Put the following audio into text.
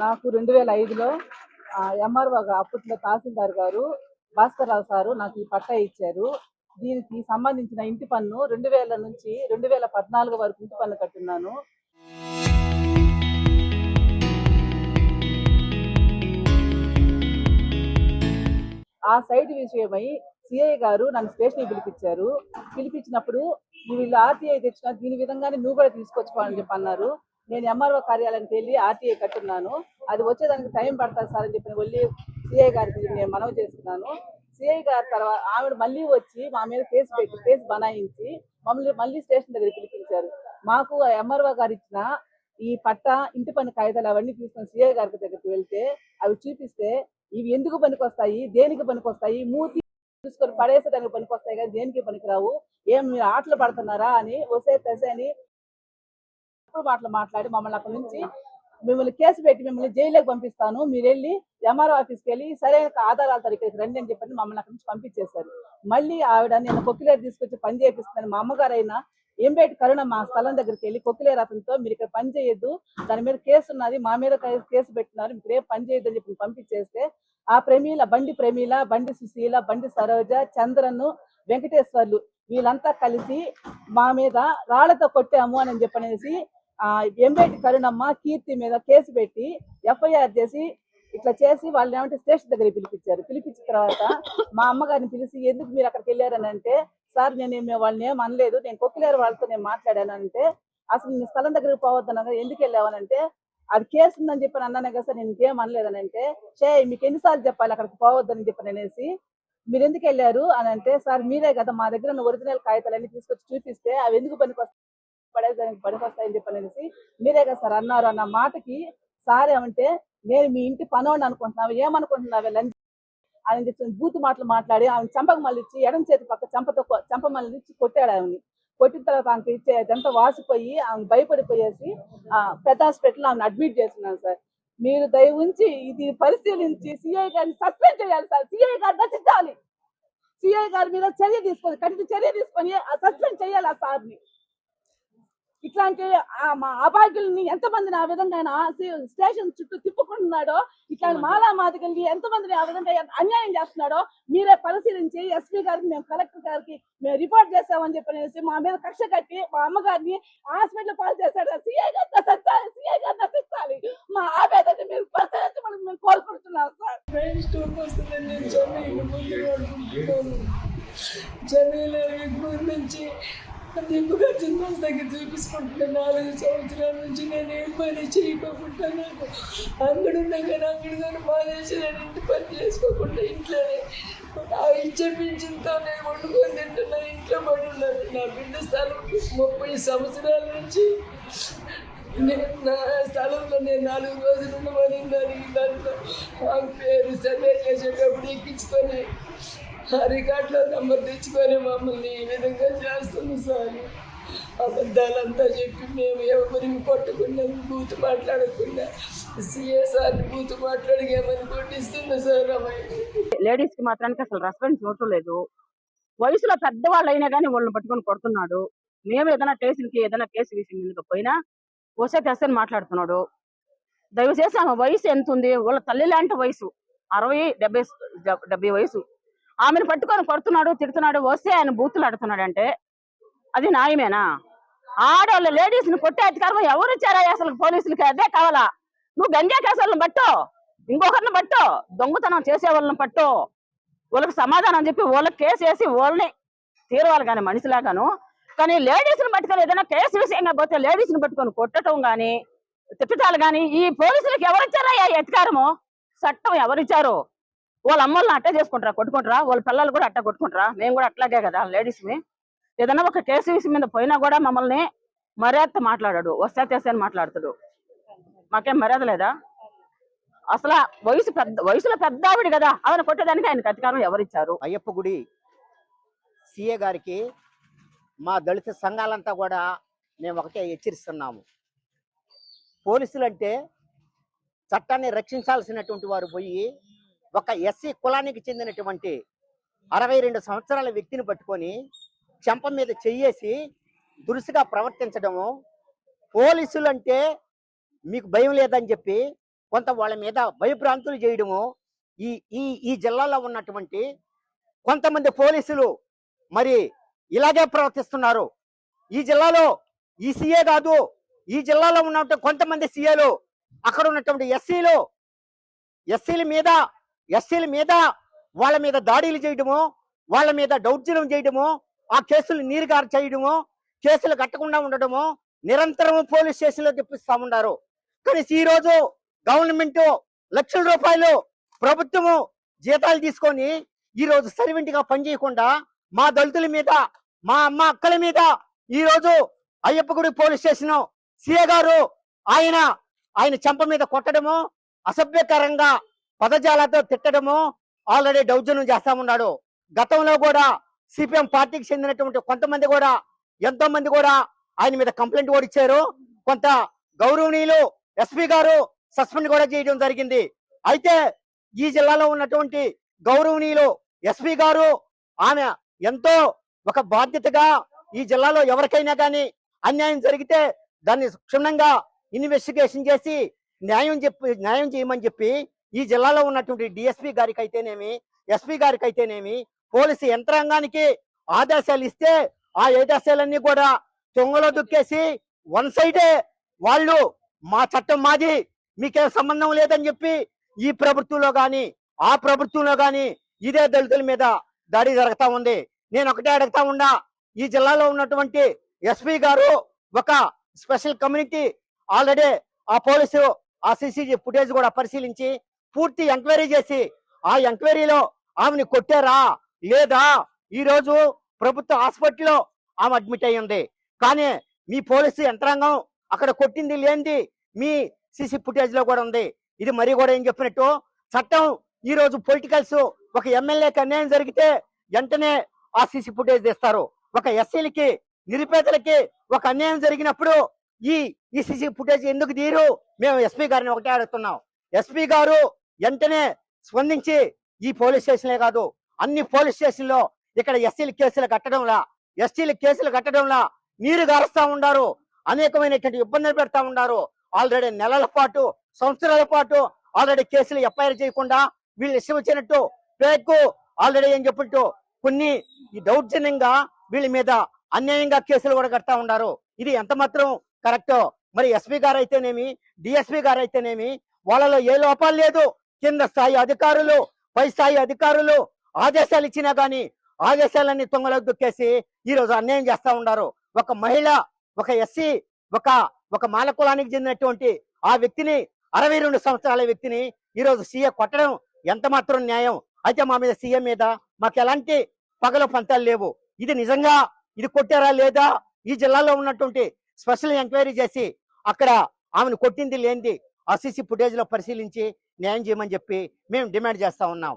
నాకు 2005లో ఎంఆర్ఓ అప్పట్లో తహసీల్దార్ గారు భాస్కర్రావు సారు నాకు ఈ పట్టా ఇచ్చారు. దీనికి సంబంధించిన ఇంటి పన్ను 2000 నుంచి 2014 వరకు ఇంటి పన్ను కట్టున్నాను. ఆ సైట్ విషయమై సిఐ గారు నన్ను స్టేషన్కి పిలిపించారు. పిలిపించినప్పుడు వీళ్ళు ఆర్టీఐ తెచ్చిన దీని విధంగానే నువ్వు కూడా తీసుకొచ్చుకోవాలని చెప్పి అన్నారు. నేను ఎంఆర్ఓ కార్యాలయానికి వెళ్ళి ఆర్టీఐ కట్టున్నాను. అది వచ్చేదానికి టైం పడుతుంది సార్ అని చెప్పి వెళ్ళి సిఐ గారికి నేను మనవి చేస్తున్నాను. సిఐ గారి తర్వాత ఆవిడ మళ్ళీ వచ్చి మా మీద కేసు బనాయించి మళ్ళీ స్టేషన్ దగ్గర పిలిపించారు. మాకు ఎంఆర్ఓ గారు ఇచ్చిన ఈ పట్ట ఇంటి పన్ను కాగితాలు అవన్నీ తీసుకొని సిఐ గారి దగ్గరికి వెళ్తే అవి చూపిస్తే ఇవి ఎందుకు పనికొస్తాయి, దేనికి పనికొస్తాయి, మూతి చూసుకొని పడేసేదానికి పనికొస్తాయి కానీ దేనికి పనికిరావు, ఏం మీరు ఆటలు పడుతున్నారా అని తెసే అని మాటలు మాట్లాడి మమ్మల్ని అక్కడి నుంచి మిమ్మల్ని కేసు పెట్టి మిమ్మల్ని జైల్లోకి పంపిస్తాను, మీరు వెళ్ళి ఎంఆర్ఓ ఆఫీస్కి వెళ్ళి సరైన ఆధారాలతో ఇక్కడికి రండి అని చెప్పి మమ్మల్ని అక్కడి నుంచి పంపించేశారు. మళ్ళీ ఆవిడ నేను కొక్కిలేరు తీసుకొచ్చి పని చేపిస్తున్నాను. మా అమ్మగారైనా ఎంబేటి కరుణ మా స్థలం దగ్గరికి వెళ్ళి కొక్కిలేరు అతనితో మీరు ఇక్కడ పని చేయొద్దు, దాని మీద కేసు ఉన్నది, మా మీద కేసు పెట్టినారు, మీరు ఏం పని చేయొద్దు అని చెప్పి పంపించేస్తే ఆ బండి ప్రమీల, బండి సుశీల, బండి సరోజ, చంద్రను, వెంకటేశ్వర్లు వీళ్ళంతా కలిసి మా మీద రాళ్లతో కొట్టాము అని చెప్పనేసి ఎంబేటి కరుణమ్మ కీర్తి మీద కేసు పెట్టి ఎఫ్ఐఆర్ చేసి ఇట్లా చేసి వాళ్ళని ఏమంటే స్టేషన్ దగ్గర పిలిపించారు. పిలిపించిన తర్వాత మా అమ్మగారిని పిలిచి ఎందుకు మీరు అక్కడికి వెళ్ళారని అంటే, సార్ నేను వాళ్ళని ఏం అనలేదు, నేను కొక్కిలేరు వాళ్ళతో నేను మాట్లాడాను అంటే, అసలు నీ స్థలం దగ్గరికి పోవద్దన్నా ఎందుకు వెళ్ళావనంటే అది కేసు ఉందని చెప్పి అన్నానే కదా సార్, నేను ఇంకేం అనలేదని అంటే, మీకు ఎన్నిసార్లు చెప్పాలి అక్కడికి పోవద్దని చెప్పని అనేసి, మీరు ఎందుకు వెళ్ళారు అని అంటే, సార్ మీరే కదా మా దగ్గర ఉన్న ఒరిజినల్ కాగితాలన్నీ తీసుకొచ్చి చూపిస్తే అవి ఎందుకు పడేదానికి పనికొస్తాయని చెప్పి అనేసి మీరే కదా సార్ అన్నారు అన్న మాటకి సార్ ఏమంటే, నేను మీ ఇంటి పనోడిని అనుకుంటున్నావు, ఏమనుకుంటున్నావు లంచ్ అని చెప్పి బూతు మాటలు మాట్లాడి ఆమె చంపకు మళ్ళీ ఇచ్చి ఎడం చేతి పక్క చంప మళ్ళీ ఇచ్చి కొట్టాడు. ఆమెని కొట్టిన తర్వాత ఆమెకి ఇచ్చేదంతా వాసిపోయి ఆమె భయపడిపోయేసి పెద్ద హాస్పిటల్లో ఆమెను అడ్మిట్ చేస్తున్నాను సార్. మీరు దయ ఉంచి ఇది పరిశీలించి సిఐ గారిని సస్పెండ్ చేయాలి సార్. సిఐ గారు నశించాలి. సిఐ గారి మీద కఠిన చర్య తీసుకొని సస్పెండ్ చేయాలి ఆ సార్ని. ఇట్లాంటి మా అభాగ్యుల్ని ఎంతమందిని ఆ విధంగా స్టేషన్ చుట్టూ తిప్పుకుంటున్నాడో, ఇట్లాంటి మాలా మాదిగల్ని ఎంతమందిని ఆ విధంగా అన్యాయం చేస్తున్నాడో మీరే పరిశీలించి ఎస్పీ గారికి మేము కలెక్టర్ గారికి మేము రిపోర్ట్ చేస్తామని చెప్పనేసి మా మీద కక్ష కట్టి మా అమ్మగారిని హాస్పిటల్ పాలు చేశాడు. సిఐ గారు నశించాలి, సిఐ గారు నశించాలి. మా ఆవేదన మీరు పరిశీలించమని మేము కోరుకుంటున్నాం సార్. నుంచి దిగుగా చింతోస్ దగ్గర చూపించుకుంటున్నా 4 సంవత్సరాల నుంచి నేను ఏం పని చేయకోకుండా నాకు అంగడుండగా అంగడిగానే మానేసి నేను ఇంటి పని చేసుకోకుండా ఇంట్లోనే ఇచ్చేపించింతో నేను వండుకొని తింటున్నా, ఇంట్లో పడి ఉన్నాను. నా బిడ్డ స్థలం 30 సంవత్సరాల నుంచి నా స్థలంలో నేను 4 రోజులు ఉండమని దాంట్లో మాకు పేరు సర్వే చేసేటప్పుడు ఎక్కించుకొని రికార్డులో నెంబర్ తెచ్చుకొని మమ్మల్ని ఈ విధంగా చేస్తుంది సార్. అబద్ధాలంతా చెప్పి మేము ఎవరిని కొట్టకుండా బూత్ మాట్లాడకుండా సీఏ సార్ని బూత్ మాట్లాడిగామని కొట్టిస్తుంది సార్. లేడీస్కి మాత్రానికి అసలు రెస్పాన్స్ ఇవ్వటం లేదు. వయసులో పెద్దవాళ్ళు అయినా కానీ వాళ్ళని పట్టుకొని కొడుతున్నాడు. మేము ఏదైనా కేసు విషయం ఎందుకు పోయినా వస్తే తెస్తని మాట్లాడుతున్నాడు. దయచేసి ఆమె వయసు ఎంత ఉంది, వాళ్ళ తల్లి లాంటి వయసు 60-70 వయసు. ఆమెను పట్టుకొని కొడుతున్నాడు, తిడుతున్నాడు, వస్తే ఆయన బూతులు ఆడుతున్నాడు అంటే అది న్యాయమేనా? ఆడవాళ్ళు లేడీస్ని కొట్టే అధికారం ఎవరు ఇచ్చారా అసలు? పోలీసులకి అదే కావాలా? నువ్వు గంజా కేసులను పట్టు, ఇంకొకరిని పట్టు, దొంగతనం చేసే వాళ్ళని పట్టు, వాళ్ళకి సమాధానం చెప్పి వాళ్ళకి కేసు వేసి వాళ్ళని తీరవాలి కానీ మనిషిలాగాను. కానీ లేడీస్ని పట్టుకొని ఏదైనా కేసు విషయంగా పోతే లేడీస్ని పట్టుకొని కొట్టడం కానీ తిట్టటాలు కానీ ఈ పోలీసులకు ఎవరిచ్చారా ఈ అధికారము? చట్టం ఎవరిచ్చారు? వాళ్ళ అమ్మల్ని అట్టే చేసుకుంటారా, కొట్టుకుంటారా? వాళ్ళ పిల్లలు కూడా అట్ట కొట్టుకుంటారా? మేము కూడా అట్లాగే కదా లేడీస్ని. ఏదైనా ఒక కేసు విషయం మీద పోయినా కూడా మమ్మల్ని మర్యాద మాట్లాడాడు, వస్తే అని మాట్లాడుతాడు. మాకేం మర్యాద లేదా? అసలు వయసులో పెద్ద ఆవిడ కదా, ఆమెను కొట్టేదానికి ఆయనకు అధికారం ఎవరిచ్చారు? అయ్యప్ప గుడి సిఏ గారికి మా దళిత సంఘాలంతా కూడా మేము ఒకటే హెచ్చరిస్తున్నాము. పోలీసులు అంటే చట్టాన్ని రక్షించాల్సినటువంటి వారు పోయి ఒక ఎస్సీ కులానికి చెందినటువంటి 62 సంవత్సరాల వ్యక్తిని పట్టుకొని చెంప మీద చెయ్యేసి దురుసుగా ప్రవర్తించడము. పోలీసులు అంటే మీకు భయం లేదని చెప్పి కొంత వాళ్ళ మీద భయభ్రాంతులు చేయడము ఈ ఈ ఈ జిల్లాలో ఉన్నటువంటి కొంతమంది పోలీసులు మరి ఇలాగే ప్రవర్తిస్తున్నారు. ఈ జిల్లాలో ఈ సీఏ కాదు, ఈ జిల్లాలో ఉన్నటువంటి కొంతమంది సీఏలు అక్కడ ఉన్నటువంటి ఎస్సీల మీద వాళ్ళ మీద దాడులు చేయడము, వాళ్ళ మీద దౌర్జన్యం చేయడము, ఆ కేసులు నీరుగారు చేయడము, కేసులు కట్టకుండా ఉండడము, నిరంతరం పోలీస్ స్టేషన్లో తెప్పిస్తా ఉన్నారు. కానీ ఈ రోజు గవర్నమెంట్ లక్షల రూపాయలు ప్రభుత్వము జీతాలు తీసుకొని ఈ రోజు సర్వెంట్గా పనిచేయకుండా మా దళితుల మీద, మా అమ్మ అక్కల మీద ఈ రోజు అయ్యప్పగుడి పోలీస్ స్టేషన్ సీఏ గారు ఆయన చెంప మీద కొట్టడము, అసభ్యకరంగా పదజాలతో తిట్టడము, ఆల్రెడీ దౌర్జన్యం చేస్తా ఉన్నాడు. గతంలో కూడా సిపిఎం పార్టీకి చెందినటువంటి కొంతమంది కూడా, ఎంతో మంది కూడా ఆయన మీద కంప్లైంట్ కూడా ఇచ్చారు. కొంత గౌరవనీయులు ఎస్పీ గారు సస్పెండ్ కూడా చేయడం జరిగింది. అయితే ఈ జిల్లాలో ఉన్నటువంటి గౌరవనీయులు ఎస్పీ గారు ఆమె ఎంతో ఒక బాధ్యతగా ఈ జిల్లాలో ఎవరికైనా కానీ అన్యాయం జరిగితే దాన్ని క్షుణ్ణంగా ఇన్వెస్టిగేషన్ చేసి న్యాయం చేయమని చెప్పి ఈ జిల్లాలో ఉన్నటువంటి డిఎస్పీ గారికి అయితేనేమి, ఎస్పీ గారికి అయితేనేమి, పోలీసు యంత్రాంగానికి ఆదేశాలు ఇస్తే ఆ ఆదేశాలన్నీ కూడా తొంగలో దుక్కేసి వన్ సైడే వాళ్ళు మా చట్టం మాది, మీకేం సంబంధం లేదని చెప్పి ఈ ప్రభుత్వంలో గాని ఆ ప్రభుత్వంలో గాని ఇదే దళితుల మీద దాడి జరుగుతా ఉంది. నేను ఒకటే అడుగుతా ఉన్నా, ఈ జిల్లాలో ఉన్నటువంటి ఎస్పీ గారు ఒక స్పెషల్ కమ్యూనిటీ ఆల్రెడీ ఆ పోలీసు ఆ సీసీటీవీ ఫుటేజ్ కూడా పరిశీలించి పూర్తి ఎంక్వైరీ చేసి ఆ ఎంక్వైరీలో ఆమెను కొట్టారా లేదా, ఈ రోజు ప్రభుత్వ హాస్పిటల్లో ఆమె అడ్మిట్ అయి ఉంది. కానీ మీ పోలీసు యంత్రాంగం అక్కడ కొట్టింది లేనిది మీ సీసీ ఫుటేజ్ లో కూడా ఉంది. ఇది మరి కూడా ఏం చెప్పినట్టు చట్టం ఈ రోజు పొలిటికల్స్ ఒక ఎమ్మెల్యేకి అన్యాయం జరిగితే వెంటనే ఆ సీసీ ఫుటేజ్ తీస్తారు. ఒక ఎస్సీలకి నిరుపేదలకి ఒక అన్యాయం జరిగినప్పుడు ఈ సీసీ ఫుటేజ్ ఎందుకు తీరు? మేము ఎస్పీ గారిని ఒకటే అడుగుతున్నాం. ఎస్పీ గారు వెంటనే స్పందించి ఈ పోలీస్ స్టేషన్లే కాదు అన్ని పోలీస్ స్టేషన్లో ఇక్కడ ఎస్సీల కేసులు కట్టడంలా, ఎస్టీల కేసులు కట్టడంలా నీరు గారుస్తా ఉన్నారు, అనేకమైనటువంటి ఇబ్బందులు పెడతా ఉన్నారు. ఆల్రెడీ నెలల పాటు, సంవత్సరాల పాటు ఆల్రెడీ కేసులు ఎఫ్ఐఆర్ చేయకుండా వీళ్ళు ఇష్టం వచ్చినట్టు ఫేక్ ఆల్రెడీ ఏం చెప్పినట్టు కొన్ని ఈ దౌర్జన్యంగా వీళ్ళ మీద అన్యాయంగా కేసులు కూడా కడతా ఉన్నారు. ఇది ఎంత మాత్రం కరెక్టో మరి ఎస్పీ గారు అయితేనేమి, డిఎస్పీ గారు అయితేనేమి వాళ్ళలో ఏ లోపాలు లేదు. కింద స్థాయి అధికారులు, పై స్థాయి అధికారులు ఆదేశాలు ఇచ్చినా గానీ ఆదేశాలన్నీ తొంగలోకి దుక్కేసి ఈ రోజు అన్యాయం చేస్తా ఉన్నారు. ఒక మహిళ, ఒక ఎస్సీ, ఒక మాల కులానికి చెందినటువంటి ఆ వ్యక్తిని 62 సంవత్సరాల వ్యక్తిని ఈ రోజు సీఏ కొట్టడం ఎంత మాత్రం న్యాయం? అయితే మా మీద సీఎం మీద మాకు ఎలాంటి పగలు పంతాలు లేవు. ఇది నిజంగా ఇది కొట్టారా లేదా ఈ జిల్లాలో ఉన్నటువంటి స్పెషల్ ఎంక్వైరీ చేసి అక్కడ ఆమెను కొట్టింది లేనిది ఆ సీసీ ఫుటేజ్ లో పరిశీలించి న్యాయం చేయమని చెప్పి మేము డిమాండ్ చేస్తా ఉన్నాం.